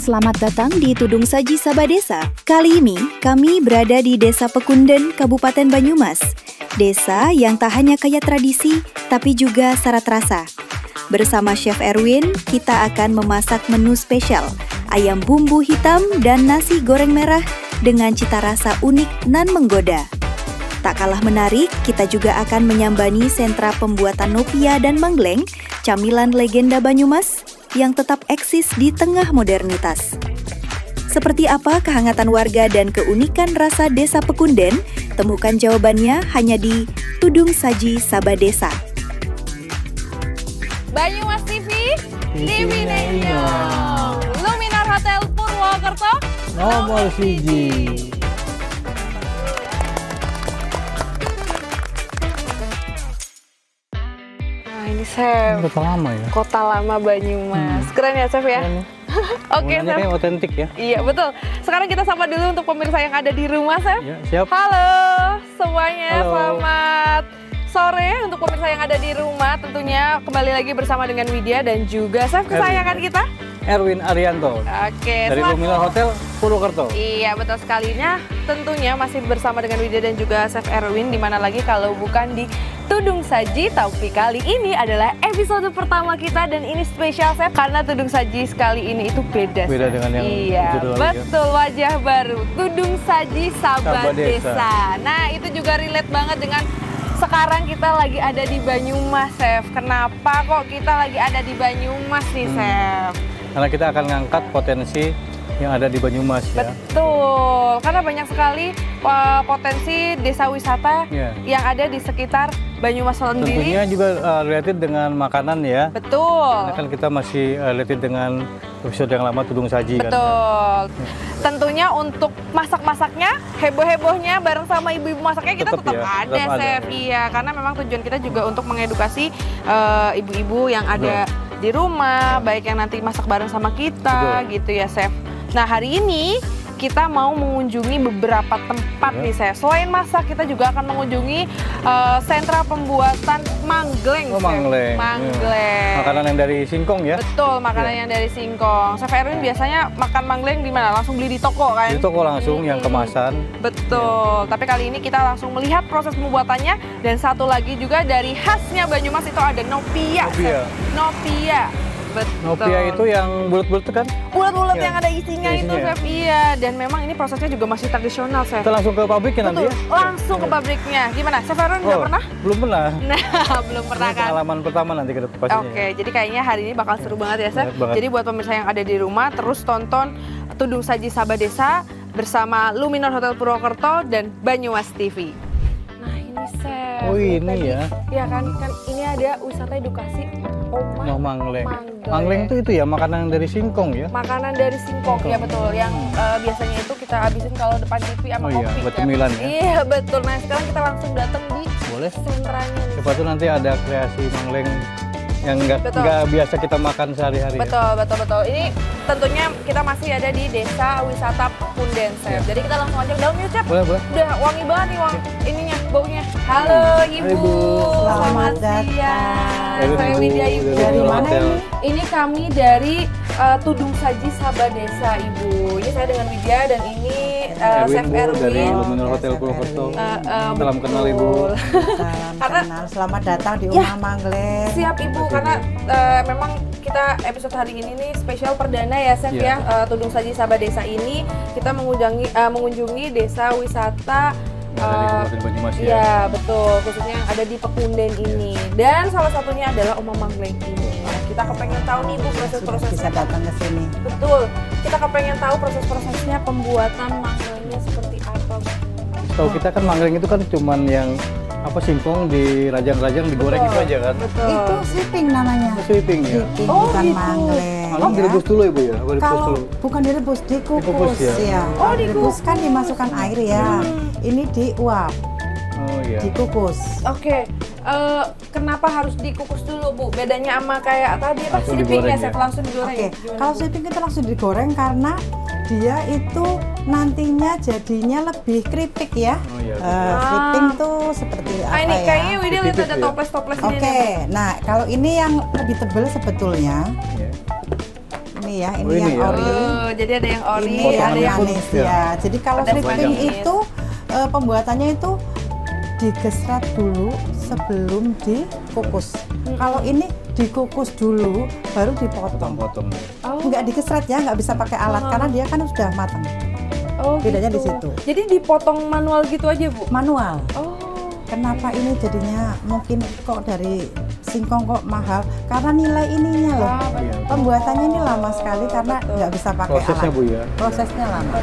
Selamat datang di Tudung Saji Sabah Desa. Kali ini kami berada di Desa Pekunden, Kabupaten Banyumas. Desa yang tak hanya kaya tradisi, tapi juga syarat rasa. Bersama Chef Erwin, kita akan memasak menu spesial, ayam bumbu hitam dan nasi goreng merah dengan cita rasa unik nan menggoda. Tak kalah menarik, kita juga akan menyambani sentra pembuatan nopia dan mangleng, camilan legenda Banyumas, yang tetap eksis di tengah modernitas. Seperti apa kehangatan warga dan keunikan rasa Desa Pekunden? Temukan jawabannya hanya di Tudung Saji Sabah Desa. Banyumas TV, Divinenyo, Luminar Hotel Purwokerto, nomor siji. Ini Chef, Kota lama ya? Kota Lama Banyumas. Keren ya Chef ya? Oke Chef. Kayaknya otentik ya? Iya betul. Sekarang kita sapa dulu untuk pemirsa yang ada di rumah Chef. Ya, siap. Halo semuanya, Halo. Selamat sore untuk pemirsa yang ada di rumah. Tentunya kembali lagi bersama dengan Widya dan juga Chef kesayangan kita, Erwin Arianto. Oke, Dari Luminar Hotel Purwokerto. Iya betul sekalinya. Tentunya masih bersama dengan Widya dan juga Chef Erwin. Dimana lagi kalau bukan di Tudung Saji. Tapi kali ini adalah episode pertama kita dan ini spesial Chef karena Tudung Saji sekali ini itu beda. Beda dengan yang iya judul lagi, betul, wajah baru Tudung Saji Sabah Sabah Desa. Desa. Nah itu juga relate banget dengan sekarang kita lagi ada di Banyumas Chef. Kenapa kok kita lagi ada di Banyumas nih Chef? Karena kita akan ngangkat potensi yang ada di Banyumas ya. Betul, karena banyak sekali potensi desa wisata yang ada di sekitar Banyumas sendiri. Tentunya juga related dengan makanan ya. Betul. Karena kan kita masih related dengan episode yang lama Tudung Saji kan. Betul. Tentunya untuk masak-masaknya, heboh-hebohnya bareng sama ibu-ibu masaknya kita tetap ada, Chef. Iya, karena memang tujuan kita juga untuk mengedukasi ibu-ibu yang ada di rumah, baik yang nanti masak bareng sama kita, gitu ya, Chef. Nah, hari ini kita mau mengunjungi beberapa tempat nih, Chef. Selain masak, kita juga akan mengunjungi sentra pembuatan mangleng, Oh, mangleng. Mangleng. Makanan yang dari singkong ya? Betul, makanan yang dari singkong. Chef Erwin biasanya makan mangleng di mana? Langsung beli di toko kan? Di toko langsung yang kemasan. Betul. Tapi kali ini kita langsung melihat proses pembuatannya dan satu lagi juga dari khasnya Banyumas itu ada nopia. Nopia. Chef. Nopia. Betul. Nopia itu yang bulat-bulat kan? Bulat-bulat Ya. yang ada isinya itu, Isinya. Chef. Iya, dan memang ini prosesnya juga masih tradisional, Chef. Kita langsung ke pabriknya nanti Betul, ya? langsung ke pabriknya. Gimana? Chef Erwin udah pernah? Belum pernah. Nah, belum pernah Ini kan? pengalaman pertama nanti ke depan pastinya. Oke, jadi kayaknya hari ini bakal seru banget ya, Chef. Banget banget. Jadi buat pemirsa yang ada di rumah, terus tonton Tudung Saji Sabah Desa bersama Luminar Hotel Purwokerto dan Banyumas TV. Nah ini, Chef. Oh ini ya? Ya kan ini ada wisata edukasi Oma Nah, mangleng. Mangleng itu ya makanan dari singkong ya? Makanan dari singkong, ya betul. Yang biasanya itu kita habisin kalau depan TV sama kopi. Oh iya, buat cemilan ya? Iya betul. Nah sekarang kita langsung datang di Boleh. sentranya nih. Siapa tuh nanti ada kreasi mangleng yang Betul. nggak biasa kita makan sehari-hari. Betul, betul, betul. Ini tentunya kita masih ada di Desa Wisata Pekunden, Chef. Jadi kita langsung aja ke dalam yuk, Chef. Boleh, boleh. Udah wangi banget nih ininya, baunya. Halo Ibu. Ibu. Selamat datang. siang. Saya Widya Ibu. Dari mana ini? Ini kami dari Tudung Saji Sabah Desa, Ibu. Ini saya dengan Widya dan ini Chef Erwin, Bu, dari Erwin. Luminar Hotel Purwokerto. Salam Betul. kenal Ibu. Salam Karena- kenal. Selamat datang di Ya. Uma Mangleng. Siap Ibu, karena memang kita episode hari ini nih spesial perdana ya Chef Iya. ya. Tudung Saji Sabah Desa ini kita mengunjungi desa wisata Dari Kabupaten Banyumas ya. iya betul, khususnya yang ada di Pekunden ini. Dan salah satunya adalah Oma Mangleng ini. Nah, kita kepengen tahu nih Bu Sudah bisa proses-prosesnya. datang ke sini. Betul, kita kepengen tahu proses-prosesnya pembuatan manglengnya seperti apa Bu. Tahu kita kan mangleng itu kan cuman yang singkong dirajang-rajang digoreng Betul. itu aja kan? Betul. Itu sweeping namanya. Sweeping ya. Sweeping, Oh, bukan gitu. mangleng. Mangleng ya. direbus dulu Ibu ya? Apa direbus Kalau dulu? bukan direbus, dikukus, Dikukus ya? ya. Oh, Kalau direbus kan dimasukkan air ya. Ini diuap, Oh iya. dikukus. Oke, kenapa harus dikukus dulu Bu? Bedanya sama kayak tadi apa Langsung sweeping digoreng ya, Chef? ya? Langsung digoreng. Oke, Gimana, kalau Bu? sweeping itu langsung digoreng karena dia itu nantinya jadinya lebih keripik ya. Oh iya. Sweeping tuh seperti apa Ah, ini ya? kayaknya Widya lihat Tipis ada ya? toples-toples ini. Oke, nah kalau ini yang lebih tebal sebetulnya, Iya. ini nih ya, ini Oh, yang ini ya. ori. Jadi ada yang ori, Ini ada yang yang manis ya. ya. Jadi kalau Pedas stripping manis. itu pembuatannya itu digesret dulu sebelum dikukus. Kalau ini dikukus dulu baru dipotong. Potong. Oh. Nggak digesret ya, nggak bisa pakai alat karena dia kan sudah matang. Oh, Bedanya gitu. di situ. Jadi dipotong manual gitu aja, Bu? Manual. Oh. Kenapa ini jadinya mungkin kok dari singkong kok mahal? Karena nilai ininya loh. Iya. Pembuatannya ini lama sekali karena nggak bisa pakai Prosesnya alat. Bu ya. Prosesnya lama.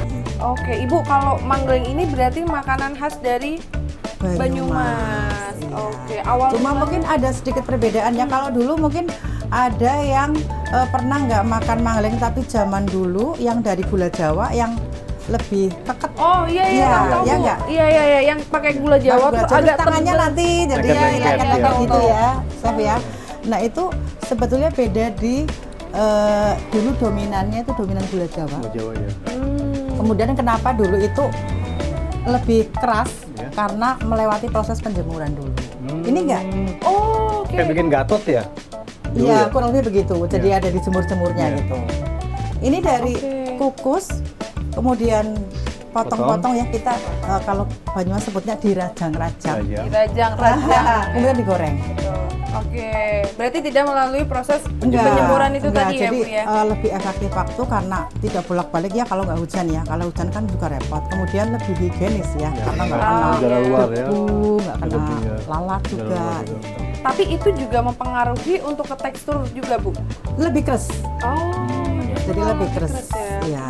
Oke, Ibu, kalau manggleng ini berarti makanan khas dari Banyumas. Iya. Oke, awal Cuma mulanya- mungkin ada sedikit perbedaannya. Kalau dulu mungkin ada yang pernah nggak makan manggleng, tapi zaman dulu yang dari gula Jawa yang lebih keket. Oh iya iya, Iya, tahu, iya Bu. nggak? Iya iya iya, yang pakai gula Jawa Gula tuh Jawa, agak tangannya tebel. nanti jadi Lengket-lengket, lengket iya. gitu ya, Chef ya. Nah itu sebetulnya beda di dulu dominannya itu dominan gula Jawa. Gula Jawa ya. Kemudian kenapa dulu itu lebih keras Ya. karena melewati proses penjemuran dulu. Ini enggak? Oh, oke. Kayak bikin gatot ya? Dulu Iya, ya? kurang lebih begitu. Jadi Iya. ada di jemur-jemurnya Iya. gitu. Ini dari Oke. kukus, kemudian potong-potong ya kita kalau Banyumas sebutnya dirajang-rajang. Aja. Dirajang-rajang. Kemudian digoreng. Oke, berarti tidak melalui proses Enggak, penjemuran itu enggak. tadi ya, Jadi Bu ya? lebih efektif waktu karena tidak bolak-balik ya kalau nggak hujan ya. Kalau hujan kan juga repot. Kemudian lebih higienis ya, karena nggak kena udara luar ya. debu, nggak kena Debu, ya. lalat Udara juga. luar juga. Gitu. Tapi itu juga mempengaruhi untuk ke tekstur juga, Bu? Lebih keras. Oh, Jadi lebih keras. ya? Ya.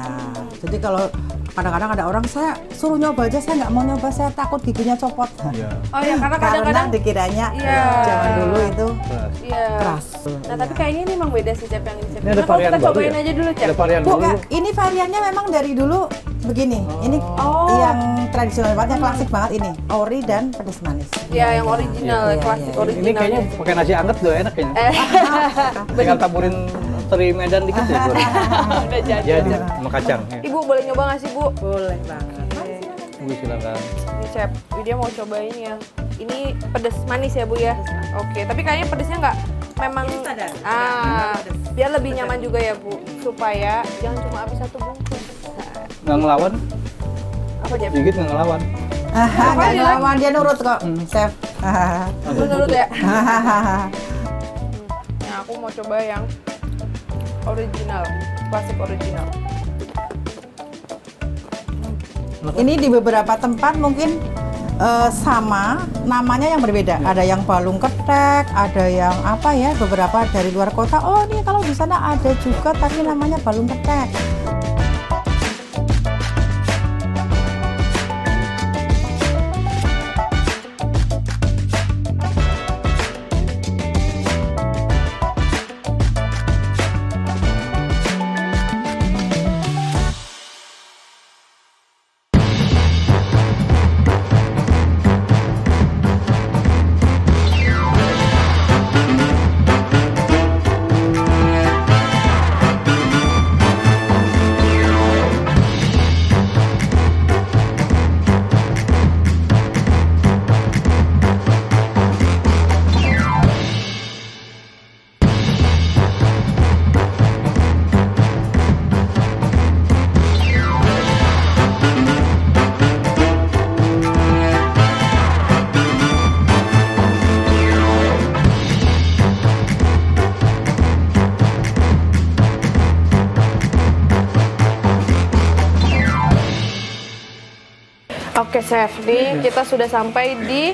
Jadi kalau kadang-kadang ada orang saya suruh nyoba aja, saya nggak mau nyoba, saya takut giginya copot. Iya. Oh ya, karena kadang-kadang dikiranya Iya. zaman dulu itu Keras. iya. keras. Nah, tapi kayaknya ini memang beda sih, Chef, yang ini, Chef. Ini ada Nah, kalau varian kita baru cobain ya? aja dulu, Chef. Ada varian baru. Bukan, ini variannya memang dari dulu begini. Ini Oh. yang tradisional banget, yang klasik banget ini. Ori dan pedas manis. Ya, yang original, Iya, klasik iya. original. Ini kayaknya pakai nasi anget udah enak kayaknya. Tinggal taburin teri Medan dikit ya. goreng. Udah jadi. Jadi sama kacang. Ya. Ibu boleh nyoba nggak sih, Bu? Boleh banget. Bu silakan. Ini Chef, Widya mau cobain yang ini pedas manis ya, Bu ya? Oke, tapi kayaknya pedasnya nggak memang biar lebih nyaman juga ya, Bu, supaya jangan cuma habis satu bungkus. Nggak ngelawan, Apa, Chef? gigit nggak ngelawan. Nggak dia? ngelawan, dia nurut kok, chef. Menurut ya? Nah, aku mau coba yang original, klasik original. Ini di beberapa tempat mungkin sama, namanya yang berbeda. Ada yang balung ketek, ada yang apa ya, beberapa dari luar kota. Oh ini kalau di sana ada juga, tapi namanya balung ketek. Oke, Chef, nih kita sudah sampai di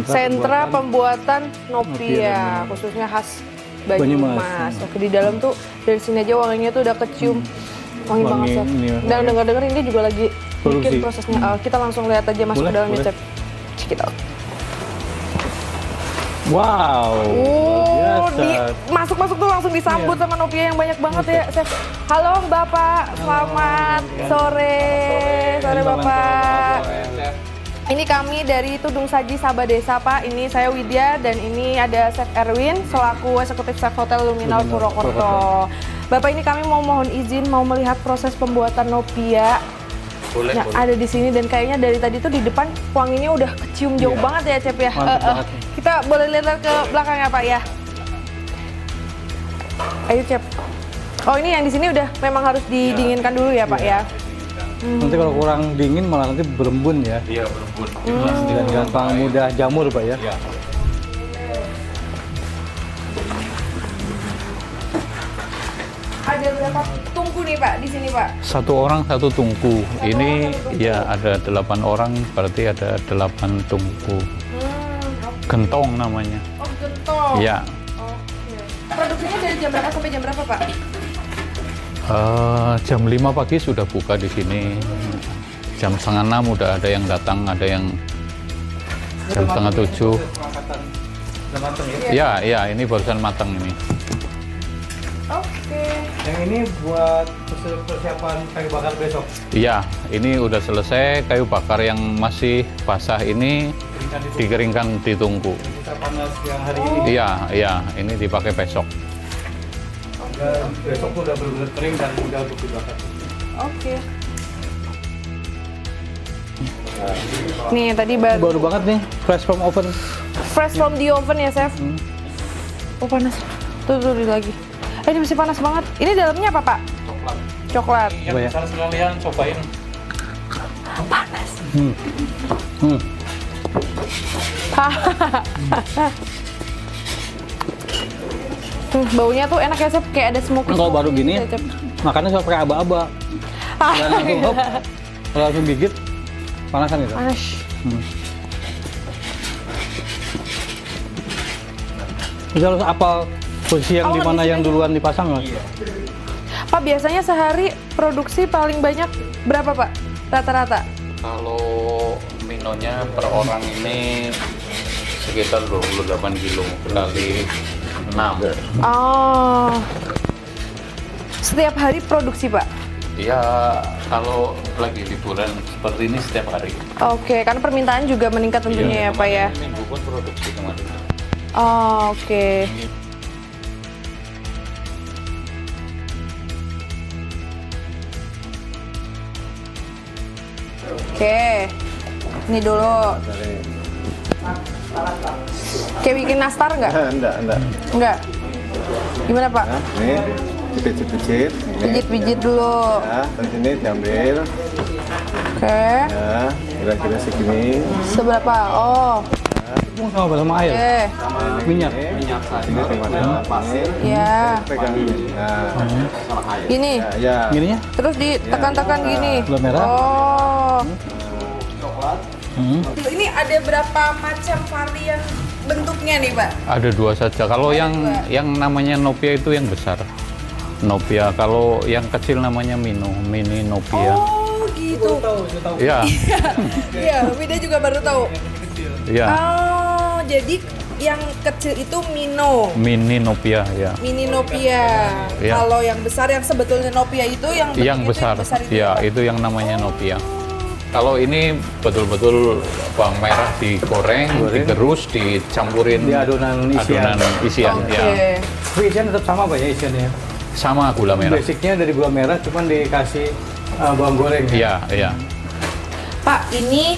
sentra pembuatan nopia, khususnya khas Banyumas. Oke, di dalam tuh dari sini aja wanginya tuh udah kecium. Wangi banget, Chef. ini ya, Dan dengar-dengar ini juga lagi Produksi. bikin prosesnya. Kita langsung lihat aja masuk Boleh, ke dalamnya, boleh. Chef. Check it out. Wow. Masuk-masuk tuh langsung disambut sama nopia yang banyak banget ya, Chef. Halo Bapak, selamat sore. Sore Bapak. Ini kami dari Tudung Saji Sabah Desa, Pak. Ini saya Widya dan ini ada Chef Erwin selaku eksekutif chef Hotel Luminal Purwokerto. Bapak, ini kami mau mohon izin mau melihat proses pembuatan nopia. Boleh, Nah, ada di sini dan kayaknya dari tadi tuh di depan wanginya udah kecium jauh banget ya, Chef ya. Mantap banget. Kita boleh lihat ke belakang ya, Pak ya. Ayo Cep. Oh ini yang di sini udah memang harus didinginkan dulu ya Pak ya? Nanti kalau kurang dingin malah nanti berembun ya. Iya, berembun. Dan gampang mudah jamur Pak ya. Iya. Ada berapa tungku nih Pak di sini Pak? Satu orang satu tungku. Ini ya ada 8 orang, berarti ada 8 tungku. Gentong namanya. Oh gentong. Iya. Oke. Produksinya dari jam berapa sampai jam berapa Pak? Jam 5 pagi sudah buka di sini. Jam setengah 6 udah ada yang datang, ada yang jam setengah 7. Udah mateng ya. Iya, iya, ini barusan matang ini. Oke. Yang ini buat persiapan kayu bakar besok. Iya, ini udah selesai. Kayu bakar yang masih basah ini dikeringkan di tungku. Kita panas yang hari ini. Iya, iya, ini dipakai besok. Dan besok tuh udah benar-benar kering dan udah untuk dibakar. Oke. Nih tadi Baru banget nih, fresh from oven. fresh from the oven ya Chef. Oh panas. Tuh lagi. Ini masih panas banget. Ini dalamnya apa Pak? Coklat. Coklat. Coba ya. Yang sekalian cobain. Panas. Baunya tuh enak ya Chef, kayak ada smoky. Kalau baru gini, makannya suka pakai aba-aba. Dan langsung hop, kalau langsung gigit, panasan gitu. Panas. Bisa harus apal posisi yang Oh, dimana di yang sini. duluan dipasang Mas? Pak biasanya sehari produksi paling banyak berapa Pak? Rata-rata? Kalau minonya per orang ini sekitar 28 kilo kali 6. Oh. Setiap hari produksi Pak? Ya, kalau lagi liburan seperti ini setiap hari. Oke, karena permintaan juga meningkat tentunya ya Pak ya? Kemarin minggu pun produksi kemarin. Oh, oke. Oke, ini dulu. Kayak bikin nastar nggak? Enggak. Nggak. Gimana Pak? Nah, ini dipijit-pijit. Ini. Pijit-pijit dulu. Ya, terus ini diambil. Oke. Ya, kira-kira segini. Seberapa? Oh, Sama air, oke. minyak. Ini sama pasir. Ya, Pegang ini. Nah, gini. ya. Gininya? Terus ditekan-tekan gini. Gula merah. Oh. Hmm. Ini ada berapa macam varian bentuknya nih, Pak? Ada 2 saja. Kalau yang namanya nopia itu yang besar. Nopia. Kalau yang kecil namanya mini nopia. Oh, gitu. Iya, Iya, Wida juga baru tahu. iya. Oh, jadi yang kecil itu Mini nopia, ya. mini nopia. Iya. Kalau yang besar yang sebetulnya nopia itu yang Yang bentuknya besar, itu ya Pak? itu yang namanya nopia. Kalau ini betul-betul bawang merah digoreng, digerus, dicampurin Di adonan isian. isian, Oke. ya. Tapi isian tetap sama Pak ya isiannya? Sama gula merah. Basicnya dari gula merah, cuman dikasih bawang goreng ya? Iya, iya. Pak, ini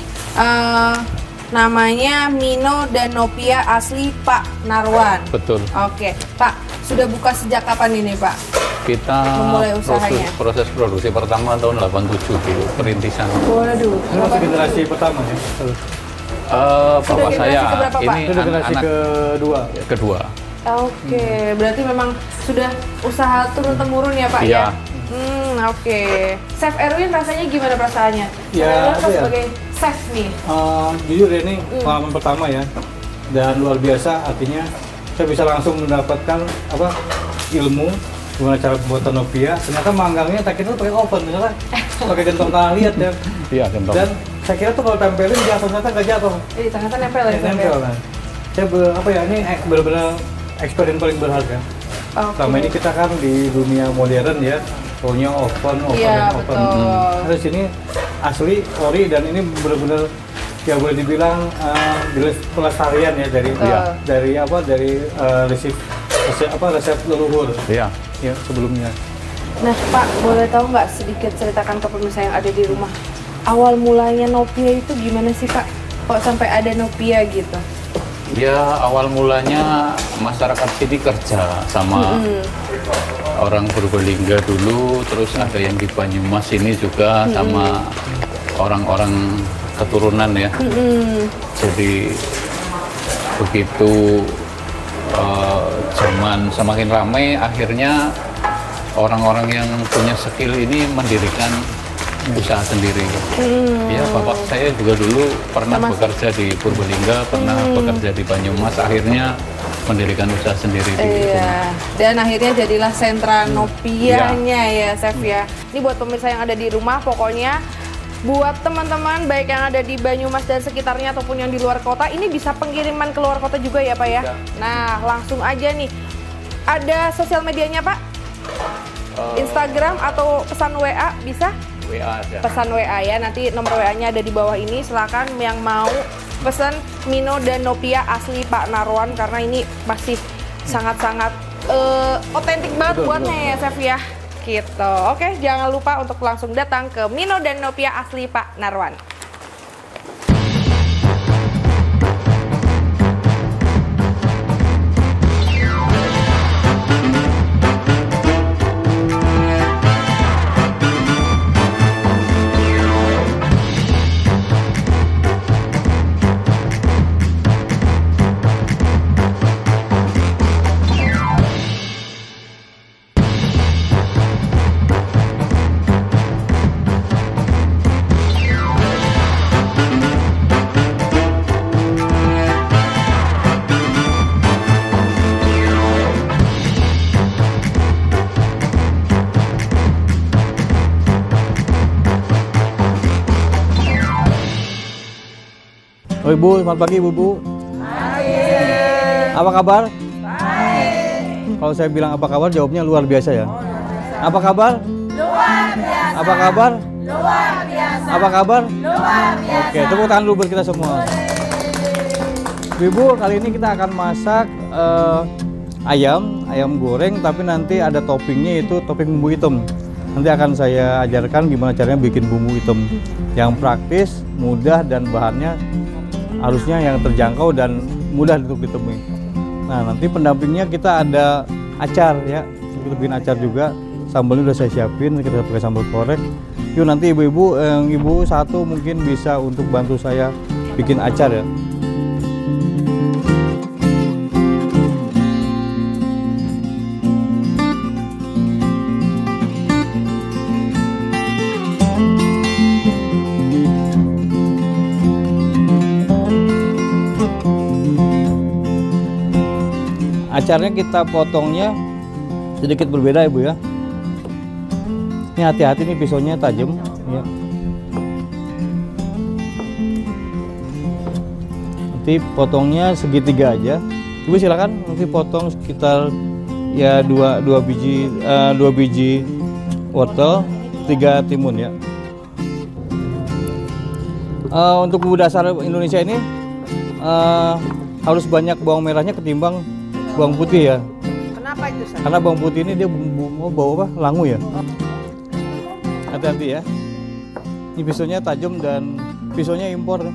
namanya Mino dan Nopia asli Pak Narwan. Betul. Oke, Pak, sudah buka sejak kapan ini, Pak? Kita Memulai usahanya. proses produksi pertama tahun 87 dulu, perintisan. Waduh. Ini masih generasi pertama ya? Bapak generasi saya keberapa, Pak? ini Itu generasi anak kedua. Oke, berarti memang sudah usaha turun-temurun ya, Pak Iya. ya? Oke. Chef Erwin rasanya gimana perasaannya? Ya, Saya apa ya? sebagai chef nih. Jujur ya, ini pengalaman pertama ya, dan luar biasa. Artinya saya bisa langsung mendapatkan ilmu gimana cara pembuatan nopia. Ternyata manggangnya tak kira pakai oven, misalkan pakai gentong tanah liat ya. Iya, gentong. Dan saya kira tuh kalau tempelin jatuh, ternyata nggak jatuh. Di tengah-tengah nempel ya, Ya, Chef, nempel ya? kan. Saya ini benar-benar eksperimen paling berharga. Oke. Selama ini kita kan di dunia modern ya, punya oven Iya, dan oven. betul. Terus ini asli ori dan ini benar-benar ya boleh dibilang pelestarian ya dari resep leluhur Iya. ya sebelumnya. Nah, Pak, boleh tahu nggak sedikit ceritakan ke pemirsa yang ada di rumah? Awal mulanya Nopia itu gimana sih, Pak? Kok sampai ada Nopia gitu? Ya awal mulanya masyarakat sini kerja sama orang Purbalingga dulu, terus ada yang di Banyumas ini juga sama orang-orang keturunan ya. Jadi begitu zaman semakin ramai, akhirnya orang-orang yang punya skill ini mendirikan usaha sendiri. Ya, bapak saya juga dulu pernah bekerja di Purbalingga, pernah bekerja di Banyumas, akhirnya mendirikan usaha sendiri. Iya. Dan akhirnya jadilah sentra Nopianya ya, Chef ya. Ini buat pemirsa yang ada di rumah, pokoknya buat teman-teman baik yang ada di Banyumas dan sekitarnya ataupun yang di luar kota, ini bisa pengiriman ke luar kota juga ya Pak ya? Nah, langsung aja nih. Ada sosial medianya Pak? Instagram atau pesan WA bisa? WA aja. Pesan WA ya, nanti nomor WA-nya ada di bawah ini. Silakan yang mau pesan Mino dan Nopia asli Pak Narwan, karena ini masih sangat-sangat otentik banget buatnya ya Chef ya. Gitu. Oke, jangan lupa untuk langsung datang ke Mino dan Nopia asli Pak Narwan. Oh Ibu, selamat pagi Ibu. Apa kabar? Baik. Kalau saya bilang apa kabar, jawabnya luar biasa ya. Apa kabar? Luar biasa. Apa kabar? Luar biasa. Apa kabar? Luar biasa. Oke, tepuk tangan dulu buat kita semua. Ibu, kali ini kita akan masak ayam goreng, tapi nanti ada toppingnya, itu topping bumbu hitam. Nanti akan saya ajarkan gimana caranya bikin bumbu hitam yang praktis, mudah, dan bahannya harusnya yang terjangkau dan mudah untuk ditemui. Nah, nanti pendampingnya kita ada acar ya. Kita bikin acar juga. Sambalnya udah saya siapin, kita pakai sambal korek. Yuk nanti ibu-ibu, ibu satu mungkin bisa untuk bantu saya bikin acar ya. Acarnya kita potongnya sedikit berbeda Ibu ya. Ini hati-hati nih, pisaunya tajam ya. Nanti potongnya segitiga aja. Ibu silakan nanti potong sekitar ya 2 biji wortel, 3 timun ya. Untuk bumbu dasar Indonesia ini harus banyak bawang merahnya ketimbang bawang putih ya. Kenapa itu, Chef? Karena bawang putih ini dia bau apa? Langu ya. Hati-hati ya. Ini pisaunya tajam dan pisaunya impor.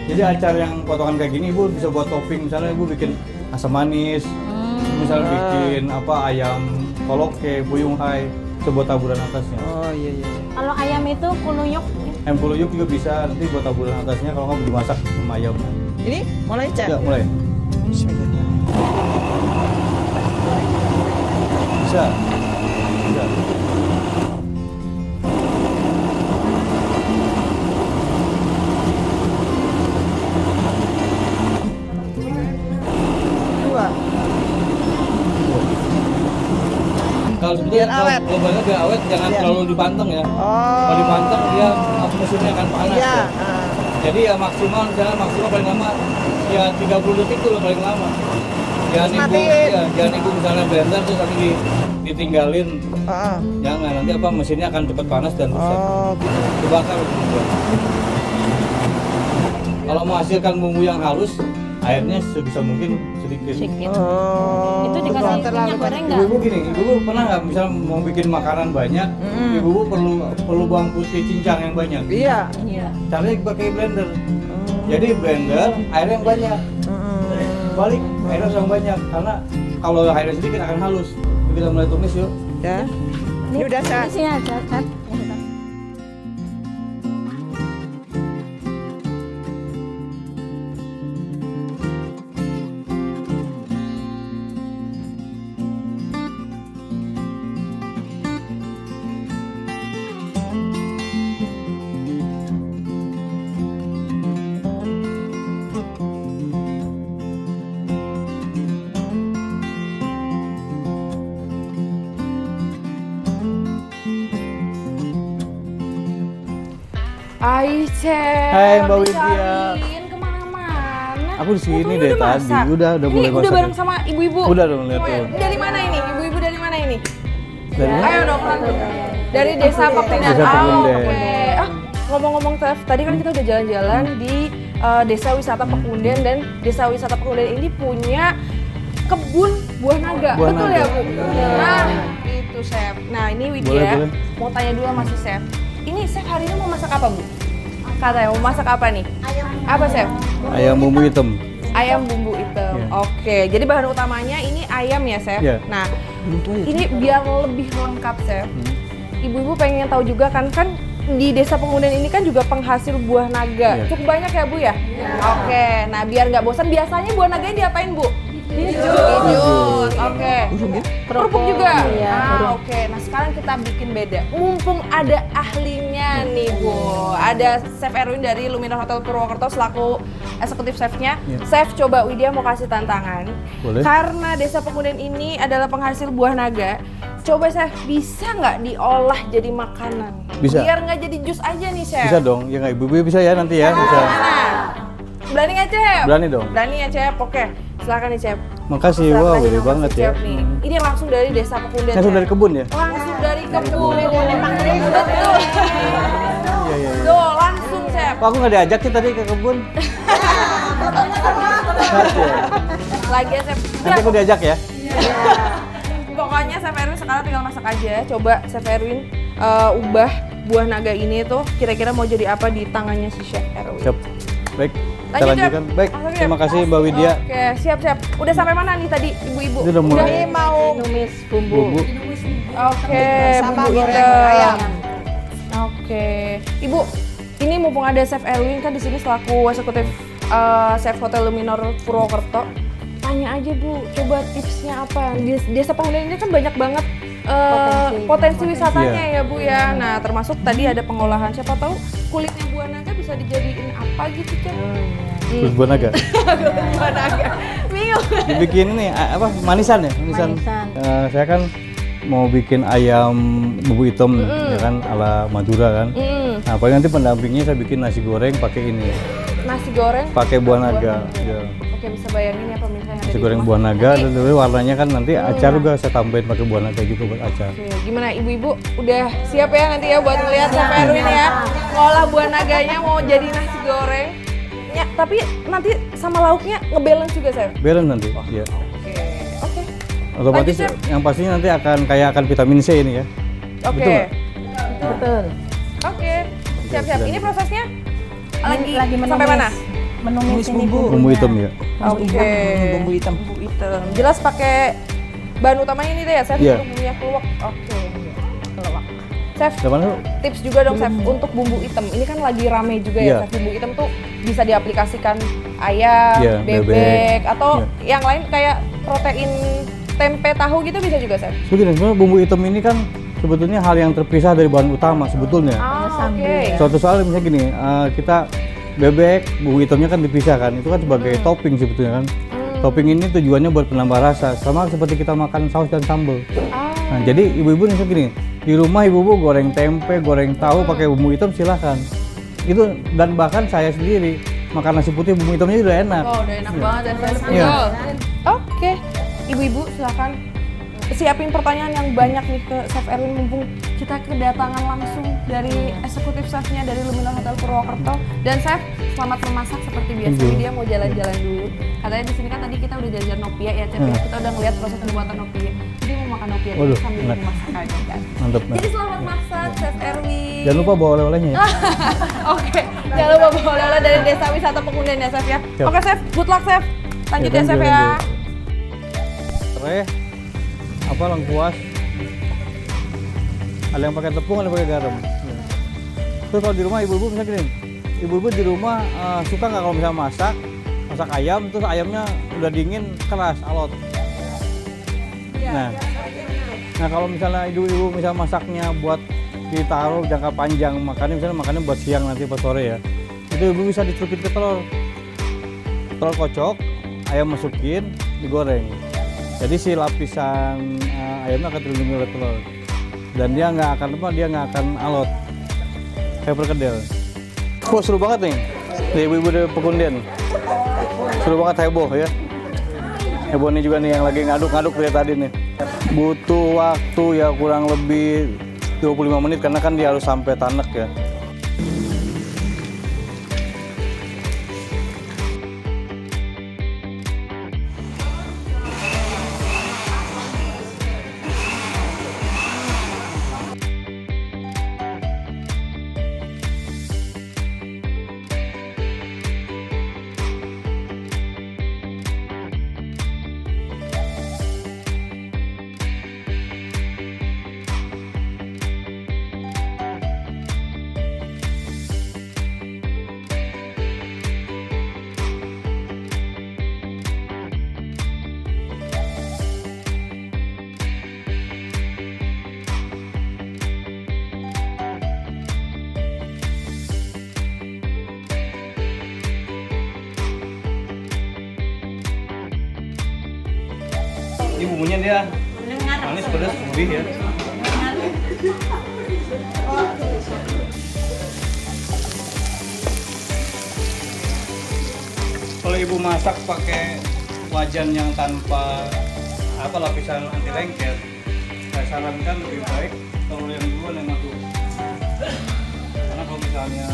Jadi acar yang potongan kayak gini Ibu bisa buat topping, misalnya Ibu bikin asam manis, misalnya bikin apa ayam koloke, buyung hai, coba taburan atasnya. Oh iya. Kalau ayam itu kuluyuk. Ayam kuluyuk juga bisa, nanti buat taburan atasnya kalau nggak dimasak sama ayam. Ini mulai Cak? Ya, mulai. Bismillah. Bisa. Dua. Kalau sebetulnya kalau banyak biar awet, jangan terlalu dipanteng ya. Kalau dipanteng dia mesinnya akan panas. Iya. Ya. Jadi ya maksimal paling lama ya 30 detik itu paling lama. Jangan ibu misalnya blender terus nanti ditinggalin. Jangan, nanti apa mesinnya akan cepat panas dan rusak. Dibakar. Kalau mau hasilkan bumbu yang halus, airnya sebisa mungkin sedikit. Itu dikasih minyak goreng nggak? Ibu gini, ibu pernah nggak misal mau bikin makanan banyak, ibu perlu bawang putih cincang yang banyak. Iya. Caranya pakai blender. Jadi blender air yang banyak. balik airnya langsung banyak karena kalau airnya sedikit akan halus. Kita mulai tumis yuk. Ya. Ini udah Di sini aja, Chef. Hai, Chef. Hai, Mbak Widya. Dicariin kemana-mana. Aku di sini Fotonya deh udah tadi. masak. Udah Ini mulai masak. udah bareng sama ibu-ibu. Udah dong, lihat Semuanya. tuh. Dari mana ini? Ibu-ibu dari mana ini? Dari mana? Ayo dong, langsung. Dari Desa Pakunden. Desa Pakunden. Oke. Ngomong-ngomong, Chef, tadi kan kita udah jalan-jalan di Desa Wisata Pakunden dan Desa Wisata Pakunden ini punya kebun buah naga. Buah Betul naga. ya, Bu? Nah, itu, Chef. Nah, ini Widya Boleh. mau tanya dulu sama si Chef. Ini Chef hari ini mau masak apa, Bu? Katanya mau masak apa nih? Apa, Chef? Ayam bumbu hitam. Ayam bumbu hitam. Iya. Oke, jadi bahan utamanya ini ayam ya, Chef? Iya. Nah, ini biar lebih lengkap, Chef. Ibu-ibu pengen tahu juga kan di Desa Pakunden ini kan juga penghasil buah naga. Iya. Cukup banyak ya, Bu ya? Oke, nah biar nggak bosan, biasanya buah naganya diapain, Bu? Dijus. Oke. Kerupuk juga? Iya, Oke. Nah, sekarang kita bikin beda. Mumpung ada ahlinya nih, Bu. Ada Chef Erwin dari Luminor Hotel Purwokerto selaku eksekutif chefnya. Iya. Chef, coba Widya mau kasih tantangan. Boleh. Karena Desa Pakunden ini adalah penghasil buah naga. Coba, Chef, bisa nggak diolah jadi makanan? Bisa. Biar nggak jadi jus aja nih, Chef. Bisa dong. Ya nggak ibu-ibu bisa ya nanti ya. Bisa. Nah, berani nggak, Chef? Berani dong. Berani ya, Chef. Oke, silakan nih, Chef. Makasih. Silakan Wow, aja gede langsung, banget ya. Chef, nih. Ini langsung dari Desa Pakunden. Langsung Chef. dari kebun ya? Langsung dari kebun. Iya, Betul. iya, iya. Tuh, langsung, Chef. Kok aku nggak diajak sih tadi ke kebun? Lagi ya, Chef. Nanti aku diajak ya. Pokoknya Chef Erwin sekarang tinggal masak aja. Coba Chef Erwin ubah buah naga ini tuh kira-kira mau jadi apa di tangannya si Chef Erwin. Siap. Baik. Kita Lanjut, Chef. lanjutkan. Baik. Langsung, Chef. Terima kasih Mbak Widya. Oke, siap. Udah sampai mana nih tadi ibu-ibu? Itu udah mulai. Ini mau Tumis bumbu. Bumbu. Oke, sama bumbu goreng hitam. ayam. Oke, Ibu, ini mumpung ada Chef Erwin kan di sini selaku eksekutif Chef Hotel Luminor Purwokerto. Tanya aja, Bu, coba tipsnya apa? Di Desa Pakunden ini kan banyak banget potensi wisatanya ya, Bu ya. Nah, termasuk tadi ada pengolahan. Siapa tahu kulitnya buah naga bisa dijadiin apa gitu, Chef? Terus buah naga. Buah naga. Bingung. Dibikin ini apa? Manisan ya? Manisan. Manisan. Saya kan mau bikin ayam bumbu hitam ya kan ala Madura kan. Nah, paling nanti pendampingnya saya bikin nasi goreng pakai ini. Nasi goreng Pakai buah naga. Ya. Oke, bisa bayangin ya pemirsa yang ada Nasi di goreng rumah. buah naga Nanti- dan tapi warnanya kan nanti acar juga saya tambahin pakai buah naga juga buat acar. Oke, gimana ibu-ibu udah siap ya nanti ya buat ngeliat Chef Erwin ya ngolah buah naganya mau jadi nasi goreng ya, tapi nanti sama lauknya ngebalance juga, Chef. Balance nanti. Ya. Oke. Otomatis Lanjut, Chef. yang pastinya nanti akan vitamin C ini ya. Oke. Betul nggak? Betul. Oke. Siap-siap. Ini prosesnya lagi menumis. sampai mana? Menumis ini Bumbu hitam ya. Oke. Bumbu hitam. Bumbu hitam. Jelas pakai bahan utamanya ini deh ya, Chef. Iya. Untuk bumbunya keluak. Oke. Keluak. Chef, Dari mana? tips juga dong, Chef, untuk bumbu hitam. Ini kan lagi rame juga ya, Iya. Chef. Bumbu hitam tuh bisa diaplikasikan ayam, Iya, bebek, bebek. atau Iya. yang lain kayak protein tempe tahu gitu bisa juga, Chef. Sebetulnya sebenarnya bumbu hitam ini kan sebetulnya hal yang terpisah dari bahan utama sebetulnya. Oke. Suatu soal misalnya gini, kita bebek, bumbu hitamnya kan dipisah kan, itu kan sebagai topping sebetulnya kan. Topping ini tujuannya buat penambah rasa, sama seperti kita makan saus dan sambal. Nah, jadi ibu-ibu misalnya gini, di rumah ibu-ibu goreng tempe, goreng tahu pakai bumbu hitam silahkan. Itu dan bahkan saya sendiri makan nasi putih bumbu hitamnya udah enak. Oh, udah enak banget ya, Chef. Iya. Oke. Ibu-ibu silakan siapin pertanyaan yang banyak nih ke Chef Erwin mumpung kita kedatangan langsung dari eksekutif chefnya dari Luminor Hotel Purwokerto. Dan Chef, selamat memasak seperti biasa. Thank you. Dia mau jalan-jalan dulu. Katanya di sini kan tadi kita udah jalan nopia ya, Chef. Kita udah ngeliat proses pembuatan nopia. Jadi mau makan nopia dulu Waduh, sambil enak. dimasak aja kan. Mantep. Jadi selamat masak, Chef Erwin. Jangan lupa bawa oleh-olehnya ya. Oke, jangan lupa bawa oleh-oleh dari Desa Wisata Pakunden ya, Chef ya. Siap. Oke, Chef, good luck, Chef. Lanjut ya, Chef ya. Serai, apa lengkuas. Ada yang pakai tepung, ada yang pakai garam. Ya. Terus kalau di rumah ibu-ibu misalnya gini, ibu-ibu di rumah suka nggak kalau misalnya masak ayam, terus ayamnya udah dingin, keras, alot. Nah kalau misalnya ibu-ibu misalnya masaknya buat ditaruh jangka panjang, makannya buat siang nanti buat sore ya, itu ibu bisa dicelupin ke telur kocok, ayam masukin, digoreng. Jadi si lapisan ayamnya akan terlindungi oleh telur dan dia nggak akan alot kayak perkedel. Wah seru banget nih, ibu-ibu dari Pekundan. Seru banget, heboh ya. Heboh nih juga nih yang lagi ngaduk-ngaduk dari tadi nih. Butuh waktu ya kurang lebih 25 menit karena kan dia harus sampai tanek ya. Ini bumbunya dia manis, pedas, gurih ya. Kalau ibu masak pakai wajan yang tanpa lapisan anti lengket, saya sarankan lebih baik telur yang duluan yang masuk. Karena kalau misalnya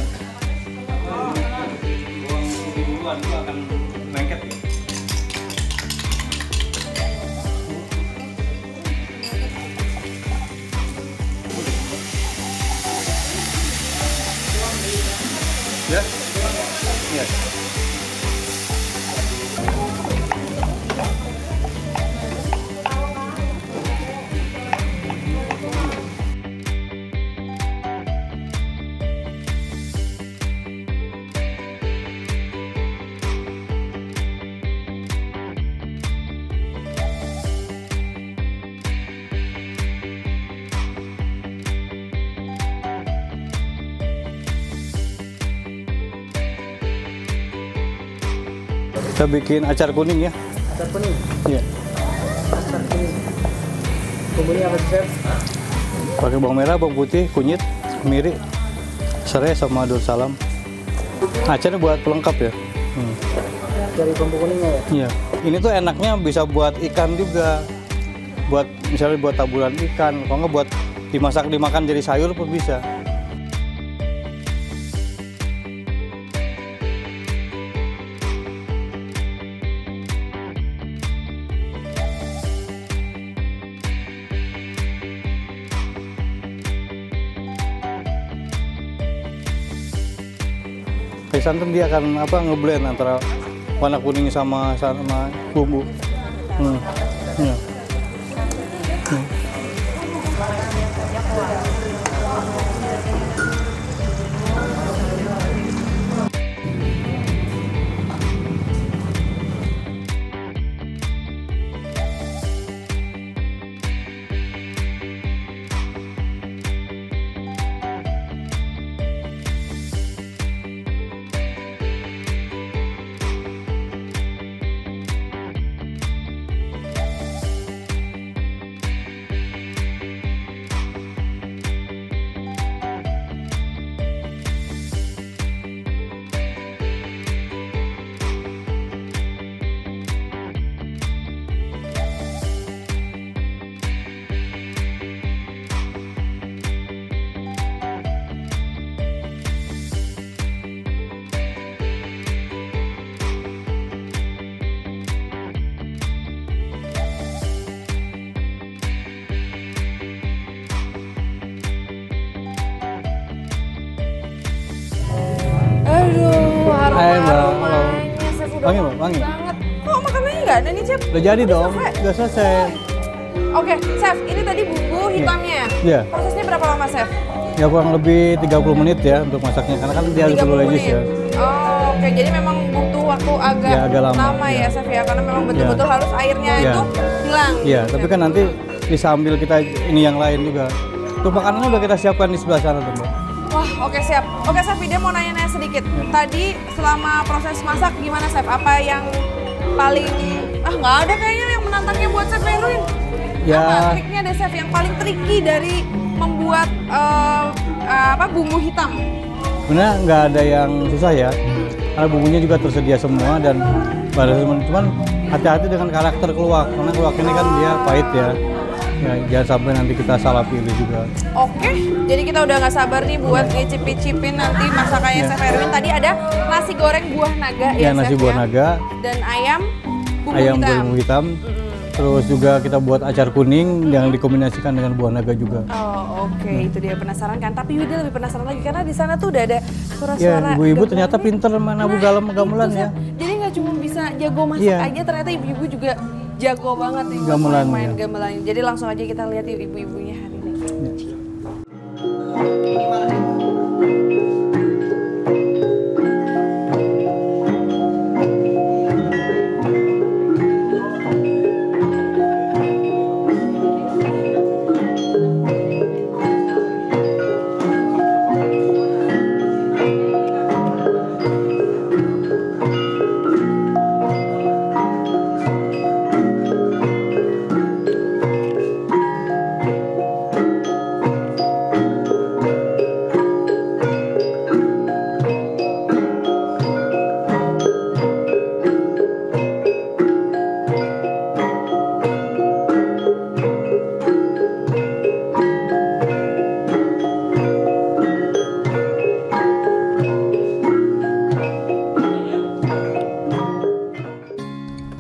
buang putih duluan itu akan lengket ya. Ya, iya. Kita bikin acar kuning ya. Acar kuning? Iya. Acar kuning. Bumbunya apa sih, Chef? Pakai bawang merah, bawang putih, kunyit, kemiri, serai sama daun salam. Acarnya buat pelengkap ya. Dari bumbu kuningnya ya? Iya. Ini tuh enaknya bisa buat ikan juga. Misalnya buat taburan ikan, kalau nggak buat dimakan jadi sayur pun bisa. Kayak santan dia akan ngeblend antara warna kuning sama bumbu. Ya. Aduh, Hai, Mbak. aromanya Wangi, Mbak, wangi. banget. Oh, makasih nggak ada nih, Chef? Udah jadi dong, selesai? udah selesai. Oke, Chef, ini tadi bumbu hitamnya. Iya. Prosesnya berapa lama, Chef? Ya kurang lebih 30 menit ya untuk masaknya, karena kan dia harus 30 dulu menit. ya. Oh, oke, jadi memang butuh waktu agak lama ya, Chef ya, karena memang betul-betul harus airnya itu hilang. Iya, tapi kan nanti disambil kita ini yang lain juga. Tuh makanannya udah kita siapkan di sebelah sana tuh, Mbak. Wah, oke siap. Oke, Chef, dia mau nanya-nanya sedikit. Tadi selama proses masak gimana, Chef? Apa yang paling nggak ada kayaknya yang menantangnya buat Chef Erwin? Ya. Apa triknya deh, Chef, yang paling tricky dari membuat bumbu hitam? Sebenarnya nggak ada yang susah ya, karena bumbunya juga tersedia semua dan cuman hati-hati dengan karakter keluak, karena keluak ini kan dia pahit ya. Ya, jangan sampai nanti kita salah pilih juga. Oke, jadi kita udah nggak sabar nih buat ngicip-ngicipin nanti masakannya Chef Erwin. Tadi ada nasi goreng buah naga ya, nasi Chef, buah naga. Dan ayam Bumbu hitam. Terus juga kita buat acar kuning yang dikombinasikan dengan buah naga juga. Oh, oke. Itu dia, penasaran kan? Tapi Wida lebih penasaran lagi karena di sana tuh udah ada suara-suara. Ya, ibu-ibu ternyata pinter menabuh gamelan ya. Jadi nggak cuma bisa jago masak aja, ternyata ibu-ibu juga jago banget nih gamelan, main gamelan. Jadi langsung aja kita lihat yuk ibu-ibunya hari ini.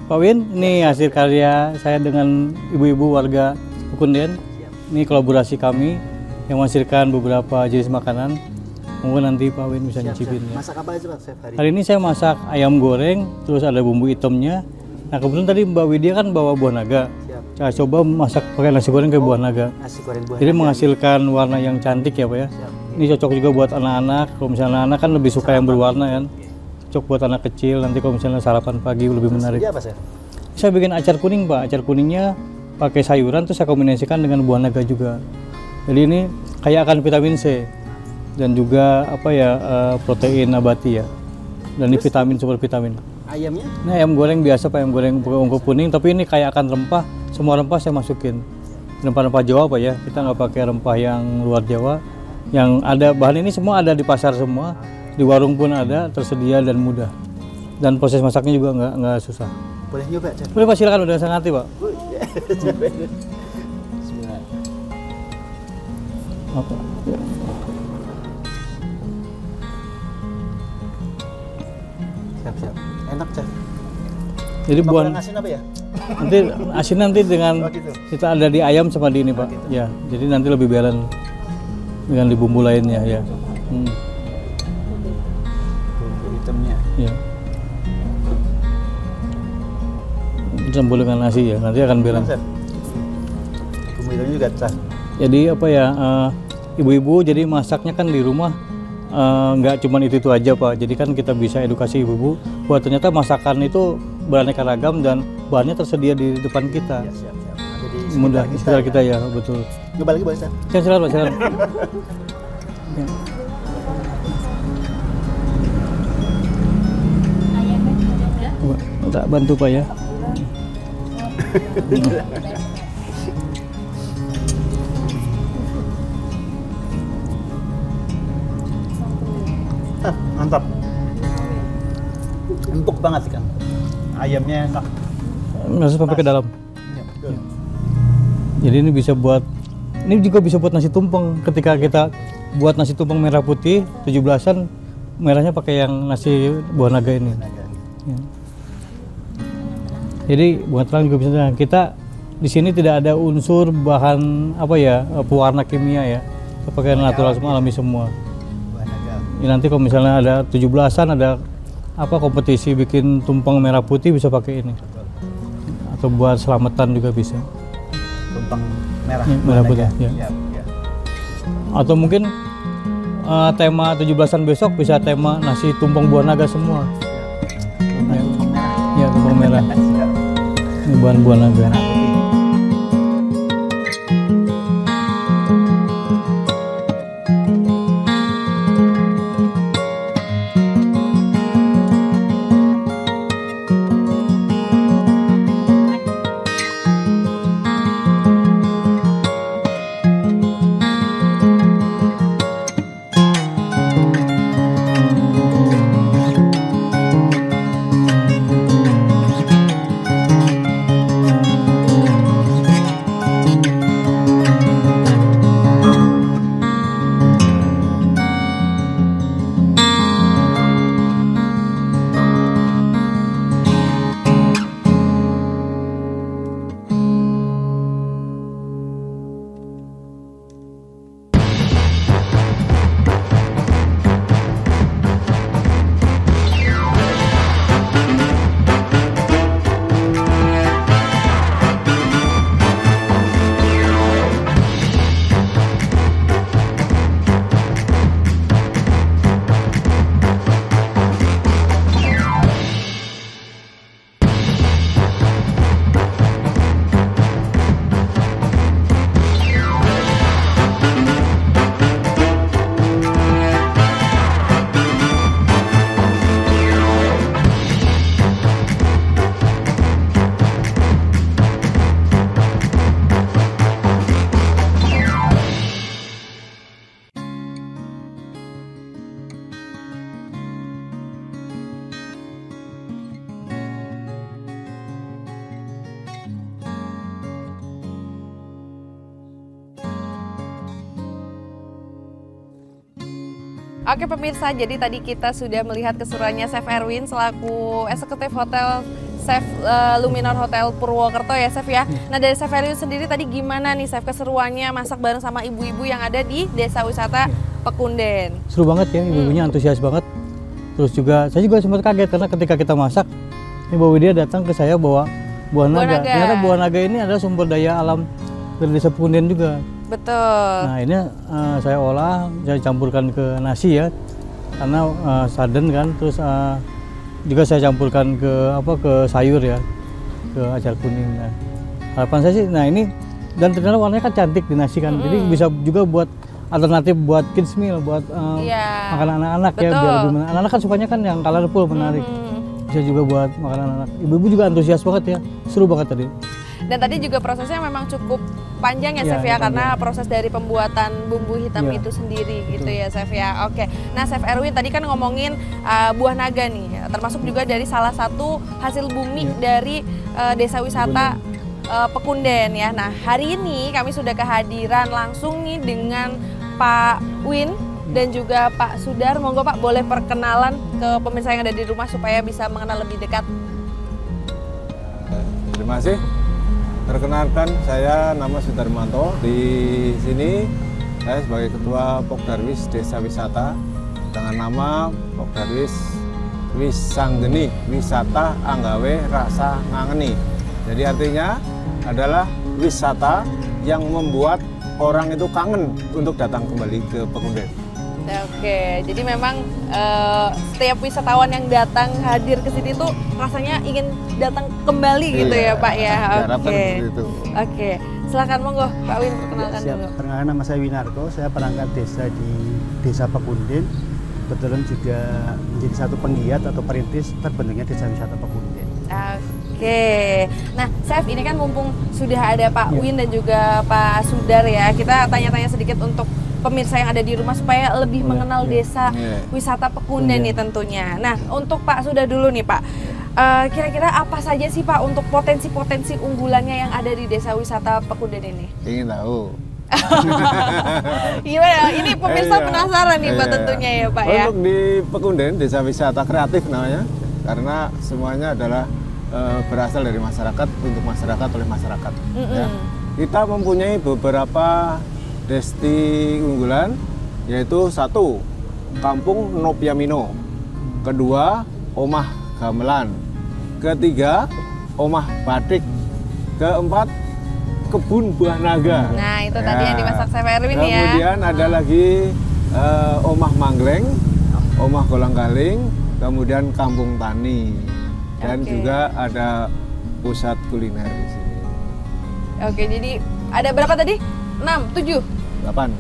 Pak Win, ini hasil karya saya dengan ibu-ibu warga Pekunden. Ini kolaborasi kami yang menghasilkan beberapa jenis makanan. Mungkin nanti Pak Win bisa nyicipin ya. Masak apa aja Pak, Chef, hari ini? Hari ini saya masak ayam goreng, terus ada bumbu hitamnya. Nah kebetulan tadi Mbak Widya kan bawa buah naga. Saya coba masak pakai nasi goreng kayak buah naga. Nasi goreng buah Jadi naga. menghasilkan warna yang cantik ya Pak ya. Ini cocok juga buat anak-anak. Kalau misalnya anak-anak kan lebih suka yang berwarna kan. Cocok buat anak kecil, nanti kalau misalnya sarapan pagi lebih menarik. Iya, apa, Chef? Saya bikin acar kuning Pak, acar kuningnya pakai sayuran terus saya kombinasikan dengan buah naga juga. Jadi ini kaya akan vitamin C dan juga protein nabati ya. Dan ini vitamin, super vitamin. Ayamnya? Ini ayam goreng biasa Pak, ayam goreng ungkep kuning, tapi ini kaya akan rempah, semua rempah saya masukin. Rempah-rempah Jawa Pak ya, kita nggak pakai rempah yang luar Jawa. Yang ada bahan ini semua ada di pasar semua, di warung pun ada, tersedia dan mudah. Dan proses masaknya juga nggak susah. Boleh nyoba, Chef? Boleh Pak, silakan, udah saya ngerti Pak. Bismillah. Apa? Siap. Enak, Chef. Jadi buah asin apa ya? nanti asin nanti dengan Oh, gitu. kita ada di ayam sama di ini Pak. gitu. Ya, jadi nanti lebih balance dengan di bumbu lainnya ya. Bumbu hitamnya. Ya. Campur dengan nasi ya, nanti akan balance. Chef. Bumbu hitamnya juga, Chef. Jadi ibu-ibu jadi masaknya kan di rumah nggak cuma itu aja Pak. Jadi kan kita bisa edukasi ibu-ibu bahwa ternyata masakan itu beraneka ragam dan bahannya tersedia di depan kita. Ya, siap. Ada di Mudah di sekitar kita ya, betul. Coba lagi boleh, Chef? Silakan Pak, silakan. Ya. Minta bantu Pak ya. Mantap. Empuk banget sih, Kang. Ayamnya enak. Masuk sampai ke dalam. Ya, betul. Jadi ini bisa buat, ini juga bisa buat nasi tumpeng. Ketika kita buat nasi tumpeng merah putih 17-an, merahnya pakai yang nasi buah naga ini. Ya. Jadi buah terang juga bisa. Kita di sini tidak ada unsur bahan pewarna kimia ya. Kita pakai natural semua, alami semua. Buah naga. Ya, nanti kalau misalnya ada 17-an ada kompetisi bikin tumpeng merah putih bisa pakai ini. atau buat selamatan juga bisa. Tumpeng merah. Merah putih. Ya. Ya, ya. Atau mungkin tema 17-an besok bisa tema nasi tumpeng buah naga semua. Ya, tumpeng merah. Ini bahan buah naga. Oke pemirsa, jadi tadi kita sudah melihat keseruannya Chef Erwin selaku eksekutif hotel Chef Luminor Hotel Purwokerto ya Chef ya. Nah dari Chef Erwin sendiri tadi gimana nih Chef keseruannya masak bareng sama ibu-ibu yang ada di Desa Wisata Pekunden? Seru banget ya, ibu-ibunya antusias banget. Terus juga saya juga sempat kaget karena ketika kita masak, ini Mbak Widya datang ke saya bawa buah naga. Ternyata buah naga ini adalah sumber daya alam dari Desa Pekunden juga. Betul. Nah ini saya olah, saya campurkan ke nasi ya, karena sarden kan. Terus juga saya campurkan ke sayur ya, ke acar kuning. Nah, harapan saya sih, nah ini dan ternyata warnanya kan cantik di nasi kan, jadi bisa juga buat alternatif buat kids meal, buat makanan anak-anak ya, biar lebih menarik. Anak-anak kan sukanya kan yang colorful menarik. Bisa juga buat makanan anak. Ibu-ibu juga antusias banget ya, seru banget tadi. Dan tadi juga prosesnya memang cukup panjang ya Chef ya, karena proses dari pembuatan bumbu hitam itu sendiri gitu ya Chef ya. Oke, nah Chef Erwin tadi kan ngomongin buah naga nih, termasuk juga dari salah satu hasil bumi dari Desa Wisata Pekunden ya. Nah hari ini kami sudah kehadiran langsung nih dengan Pak Win dan juga Pak Sudar. Monggo Pak boleh perkenalan ke pemirsa yang ada di rumah supaya bisa mengenal lebih dekat. Terima kasih. Perkenalkan, saya nama Sudarmanto. Di sini saya sebagai Ketua Pokdarwis Desa Wisata dengan nama Pokdarwis Wisanggeni, Wisata Anggawe Rasa Ngangeni. Jadi artinya adalah wisata yang membuat orang itu kangen untuk datang kembali ke Pekunden. Oke, jadi memang setiap wisatawan yang datang hadir ke sini tuh rasanya ingin datang kembali gitu ya Pak ya. Oke, silakan monggo Pak Win perkenalkan dulu. Perkenalkan, nama saya Winarko, saya perangkat desa di Desa Pekunden. Kebetulan juga menjadi satu penggiat atau perintis terbentuknya Desa Wisata Pekunden. Oke, nah Chef ini kan mumpung sudah ada Pak Win dan juga Pak Sudar ya, kita tanya-tanya sedikit untuk pemirsa yang ada di rumah supaya lebih mengenal Desa Wisata Pekunden nih tentunya. Nah untuk Pak Sudar dulu nih Pak, kira-kira apa saja sih Pak untuk potensi-potensi unggulannya yang ada di Desa Wisata Pekunden ini? Ingin tahu. Gimana? Ini pemirsa penasaran nih Pak tentunya ya Pak ya. Untuk di Pekunden, Desa Wisata Kreatif namanya, karena semuanya adalah berasal dari masyarakat, untuk masyarakat, oleh masyarakat. Ya. Kita mempunyai beberapa desti unggulan, yaitu satu, Kampung Nopiamino, kedua, Omah Gamelan, ketiga, Omah Batik keempat kebun buah naga. Nah, itu tadi yang dimasak Chef Erwin ya. Kemudian ada lagi omah manggleng, omah kolang-kaling, kemudian kampung tani, dan juga ada pusat kuliner di sini. Oke, jadi ada berapa tadi? 6, 7? 8.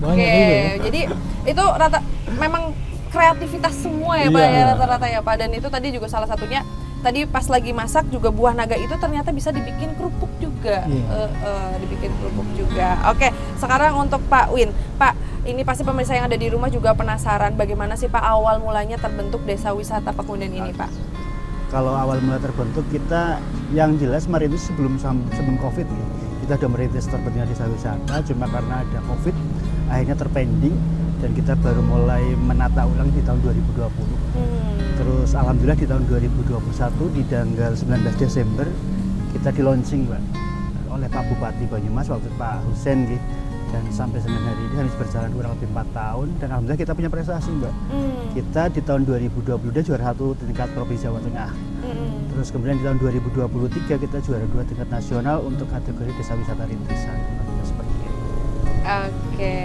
Oke, jadi itu rata memang kreativitas semua ya Pak ya, rata-rata ya Pak. Dan itu tadi juga salah satunya, tadi pas lagi masak juga buah naga itu ternyata bisa dibikin kerupuk juga. Dibikin kerupuk juga. Oke, sekarang untuk Pak Win. Pak, ini pasti pemirsa yang ada di rumah juga penasaran bagaimana sih Pak awal mulanya terbentuk Desa Wisata Pekunden ini Pak? Kalau awal mula terbentuk kita yang jelas merintis sebelum Covid ya. Kita sudah merintis terbentuknya Desa Wisata, cuma karena ada Covid akhirnya terpending dan kita baru mulai menata ulang di tahun 2020. Terus alhamdulillah di tahun 2021 di tanggal 19 Desember kita di launching Mbak oleh Pak Bupati Banyumas waktu Pak Husen gitu. Dan sampai dengan hari ini harus berjalan kurang lebih 4 tahun dan alhamdulillah kita punya prestasi Mbak. Kita di tahun 2022 juara 1 tingkat Provinsi Jawa Tengah. Terus kemudian di tahun 2023 kita juara 2 tingkat nasional untuk kategori Desa Wisata Rintisan. Seperti itu. Oke.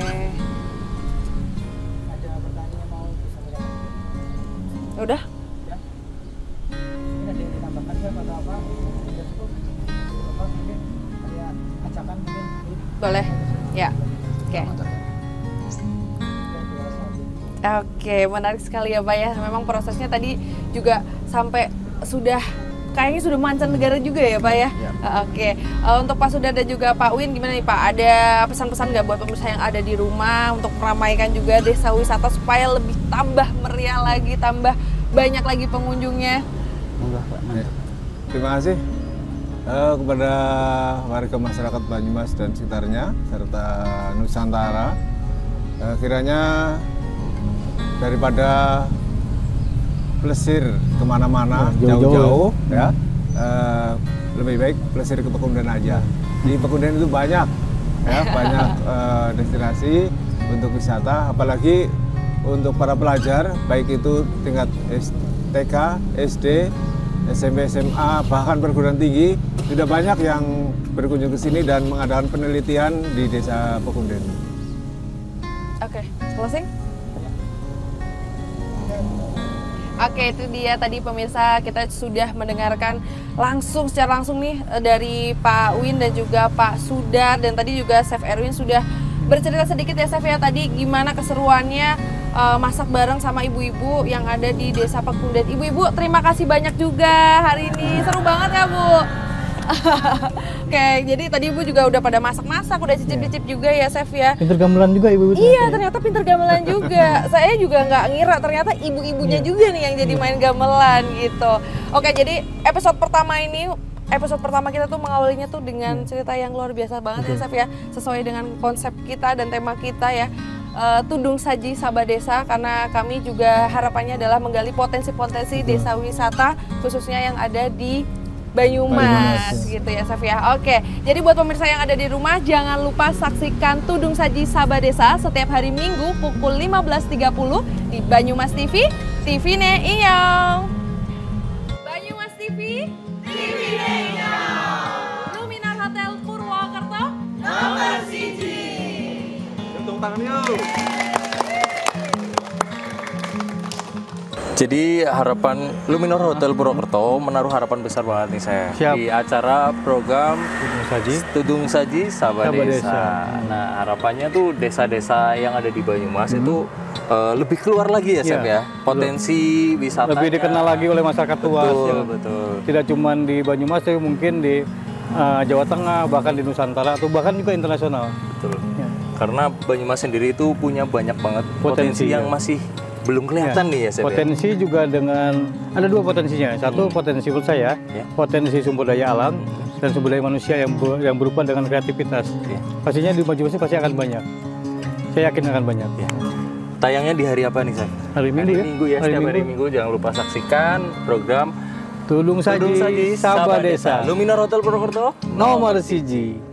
Ada pertanyaan yang mau disampaikan? Udah? Ya. Ini ada yang ditambahkan ya atau apa? Sudah cukup? Apa mungkin ada ajakan mungkin? Boleh. Ya. Oke. Oke, menarik sekali ya Pak ya. Memang prosesnya tadi juga sampai sudah kayaknya sudah mancanegara juga ya Pak ya. Oke. Untuk Pak Sudar dan juga Pak Win gimana nih Pak? Ada pesan-pesan nggak buat pemirsa yang ada di rumah untuk meramaikan juga desa wisata supaya lebih tambah meriah lagi, tambah banyak lagi pengunjungnya? Terima kasih kepada warga masyarakat Banyumas dan sekitarnya serta Nusantara. Kiranya daripada plesir kemana-mana jauh-jauh ya, lebih baik plesir ke Pekunden aja. Di Pekunden itu banyak ya, banyak destinasi untuk wisata, apalagi untuk para pelajar baik itu tingkat TK, SD, SMP, SMA, bahkan perguruan tinggi sudah banyak yang berkunjung ke sini dan mengadakan penelitian di Desa Pekunden. Oke, closing? Oke, itu dia tadi pemirsa, kita sudah mendengarkan secara langsung nih dari Pak Win dan juga Pak Sudar, dan tadi juga Chef Erwin sudah bercerita sedikit ya Chef ya tadi gimana keseruannya masak bareng sama ibu-ibu yang ada di Desa Pekunden. Ibu-ibu terima kasih banyak juga hari ini, seru banget ya Bu. Oke, jadi tadi Ibu juga udah pada masak-masak, udah cicip-cicip juga ya Chef ya. Pinter gamelan juga ibu-ibu. Iya, ternyata pinter gamelan juga. Saya juga nggak ngira ternyata ibu-ibunya juga nih yang jadi main gamelan gitu. Oke, jadi episode pertama kita tuh mengawalinya tuh dengan cerita yang luar biasa banget ya Chef ya, sesuai dengan konsep kita dan tema kita ya. Tudung Saji Sabadesa, karena kami juga harapannya adalah menggali potensi-potensi desa wisata khususnya yang ada di Banyumas gitu ya Chef ya. Oke, jadi buat pemirsa yang ada di rumah jangan lupa saksikan Tudung Saji Sabadesa setiap hari Minggu pukul 15.30 di Banyumas TV, TV-ne Iyong. Banyumas TV, TV-ne Iyong. Luminar Hotel Purwokerto nomor 1. Tepuk tangan yuk. Jadi harapan Luminor Hotel Purwokerto menaruh harapan besar banget nih saya di acara program Tudung Saji Sabadesa. Nah harapannya tuh desa-desa yang ada di Banyumas itu lebih keluar lagi ya Chef ya, potensi wisata lebih dikenal lagi oleh masyarakat luas. Betul. Tidak cuma di Banyumas, tapi mungkin di Jawa Tengah, bahkan di Nusantara atau bahkan juga internasional. Betul. Ya. Karena Banyumas sendiri itu punya banyak banget potensi yang masih belum kelihatan nih ya Chef. Potensi juga dengan ada dua potensinya. Satu potensi menurut saya, potensi sumber daya alam dan sumber daya manusia yang berupa dengan kreativitas. Pastinya di Banyumas pasti akan banyak. Saya yakin akan banyak. Tayangnya di hari apa nih Chef? Hari Minggu ya. Setiap hari Minggu jangan lupa saksikan program Tudung Saji Sabadesa. Luminor Hotel Purwokerto nomor 1.